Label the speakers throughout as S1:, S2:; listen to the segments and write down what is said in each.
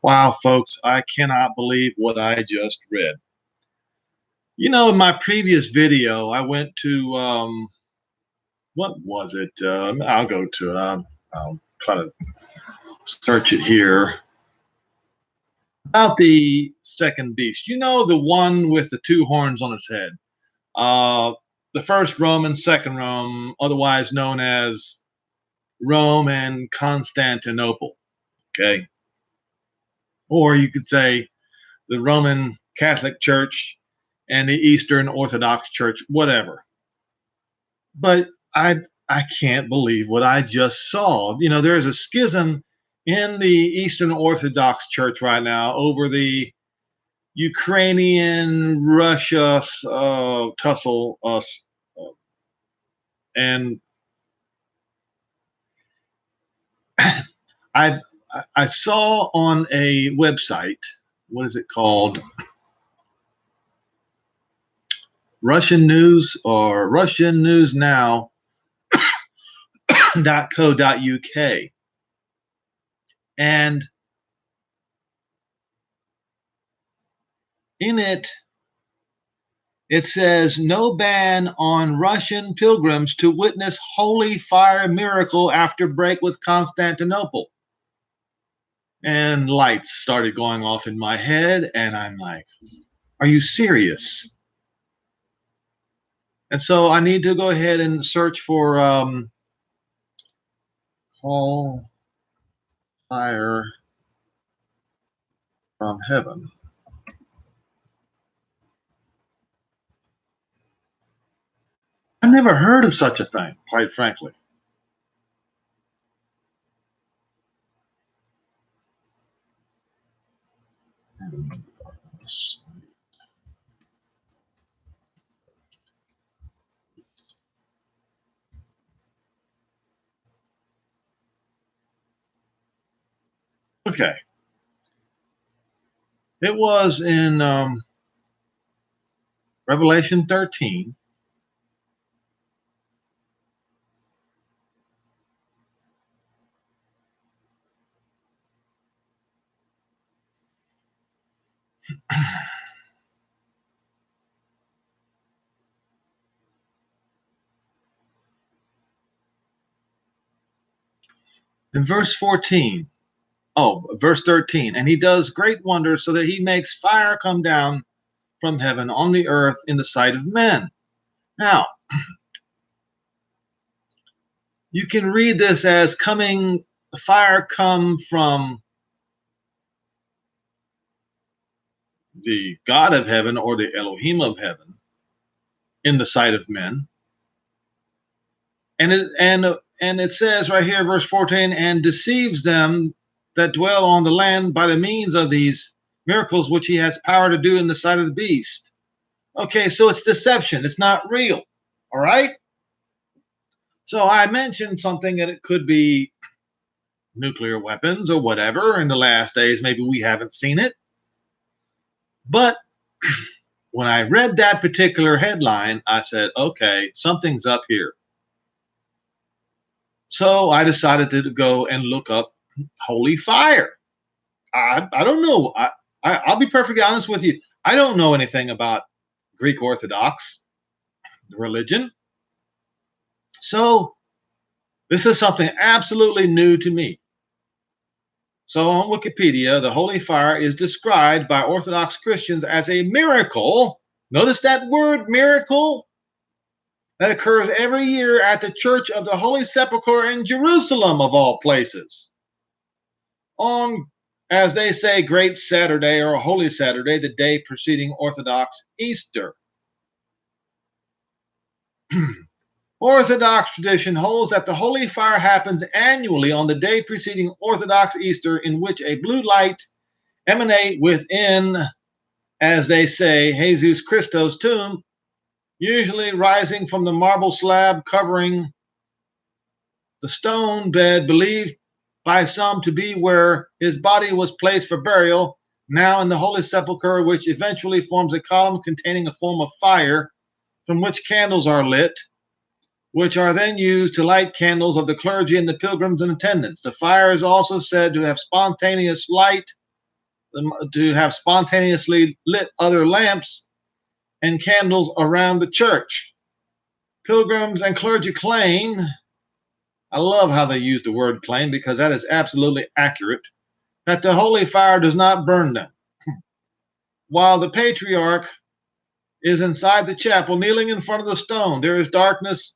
S1: Wow, folks, I cannot believe what I just read. In my previous video, I went to what was it? I'll go to it. I'll try to search it here. About the second beast. The one with the two horns on its head. Uh, the first Rome and second Rome, otherwise known as Rome and Constantinople. Okay. Or you could say the Roman Catholic Church and the Eastern Orthodox Church, whatever. But I can't believe what I just saw. There's a schism in the Eastern Orthodox Church right now over the Ukrainian Russia tussle, and I I saw on a website, what is it called? Russian News or Russian News Now .co.uk, and in it says no ban on Russian pilgrims to witness holy fire miracle after break with Constantinople. And lights started going off in my head, and I'm like, are you serious? And so I need to go ahead and search for call fire from heaven. I never heard of such a thing, quite frankly. Okay. It was in Revelation 13. In verse 14. Oh, verse 13. And he does great wonders so that he makes fire come down from heaven on the earth in the sight of men. Now, you can read this as fire come from the God of heaven or the Elohim of heaven in the sight of men. And it says right here, verse 14, and deceives them that dwell on the land by the means of these miracles which he has power to do in the sight of the beast. Okay, so it's deception. It's not real. All right? So I mentioned something that it could be nuclear weapons or whatever in the last days. Maybe we haven't seen it. But when I read that particular headline, I said, okay, something's up here. So I decided to go and look up holy fire. I don't know. I'll be perfectly honest with you. I don't know anything about Greek Orthodox religion. So this is something absolutely new to me. So on Wikipedia, the holy fire is described by Orthodox Christians as a miracle. Notice that word miracle that occurs every year at the Church of the Holy Sepulchre in Jerusalem, of all places. On, as they say, Great Saturday or Holy Saturday, the day preceding Orthodox Easter. Orthodox tradition holds that the holy fire happens annually on the day preceding Orthodox Easter, in which a blue light emanates within, as they say, Jesus Christos' tomb, usually rising from the marble slab covering the stone bed believed by some to be where his body was placed for burial, now in the Holy Sepulchre, which eventually forms a column containing a form of fire from which candles are lit, which are then used to light candles of the clergy and the pilgrims in attendance. The fire is also said to have spontaneous light to have spontaneously lit other lamps and candles around the church. Pilgrims and clergy claim, I love how they use the word claim because that is absolutely accurate, that the holy fire does not burn them. While the patriarch is inside the chapel, kneeling in front of the stone, there is darkness,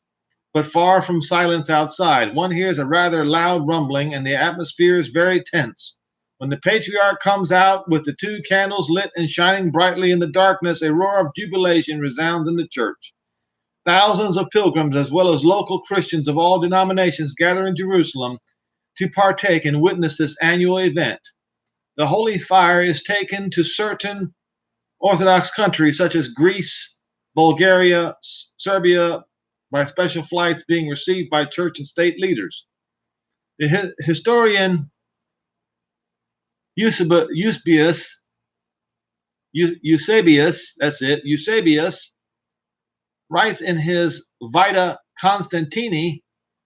S1: but far from silence outside. One hears a rather loud rumbling, and the atmosphere is very tense. When the patriarch comes out with the two candles lit and shining brightly in the darkness, a roar of jubilation resounds in the church. Thousands of pilgrims, as well as local Christians of all denominations, gather in Jerusalem to partake and witness this annual event. The holy fire is taken to certain Orthodox countries such as Greece, Bulgaria, Serbia, by special flights being received by church and state leaders. The historian Eusebius, Eusebius writes in his Vita Constantini,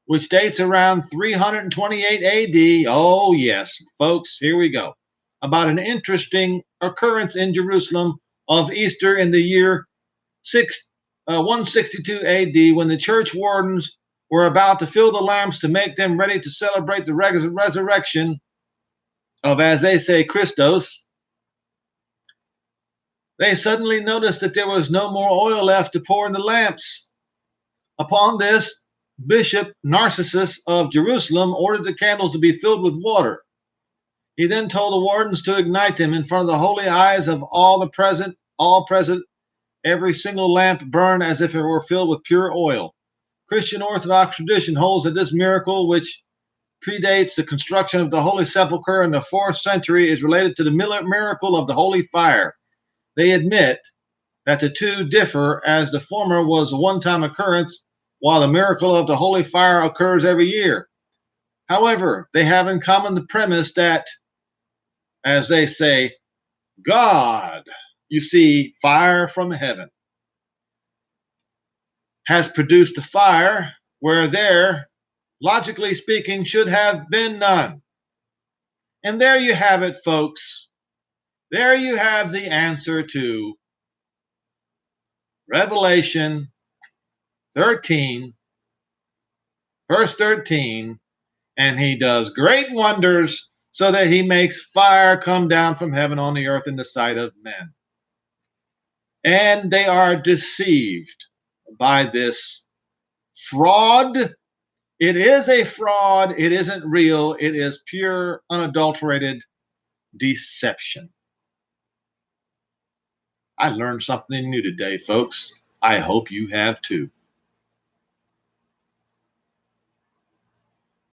S1: which dates around 328 AD. Oh, yes, folks, here we go. About an interesting occurrence in Jerusalem of Easter in the year 162 AD, when the church wardens were about to fill the lamps to make them ready to celebrate the resurrection of, as they say, Christos. They suddenly noticed that there was no more oil left to pour in the lamps. Upon this, Bishop Narcissus of Jerusalem ordered the candles to be filled with water. He then told the wardens to ignite them in front of the holy eyes of all present. Every single lamp burned as if it were filled with pure oil. Christian Orthodox tradition holds that this miracle, which predates the construction of the Holy Sepulchre in the 4th century, is related to the miracle of the holy fire. They admit that the two differ, as the former was a one-time occurrence, while the miracle of the holy fire occurs every year. However, they have in common the premise that, as they say, God, you see, fire from heaven, has produced a fire where there, logically speaking, should have been none. And there you have it, folks. There you have the answer to Revelation 13, verse 13. And he does great wonders so that he makes fire come down from heaven on the earth in the sight of men. And they are deceived by this fraud. It is a fraud. It isn't real. It is pure, unadulterated deception. I learned something new today, folks. I hope you have too.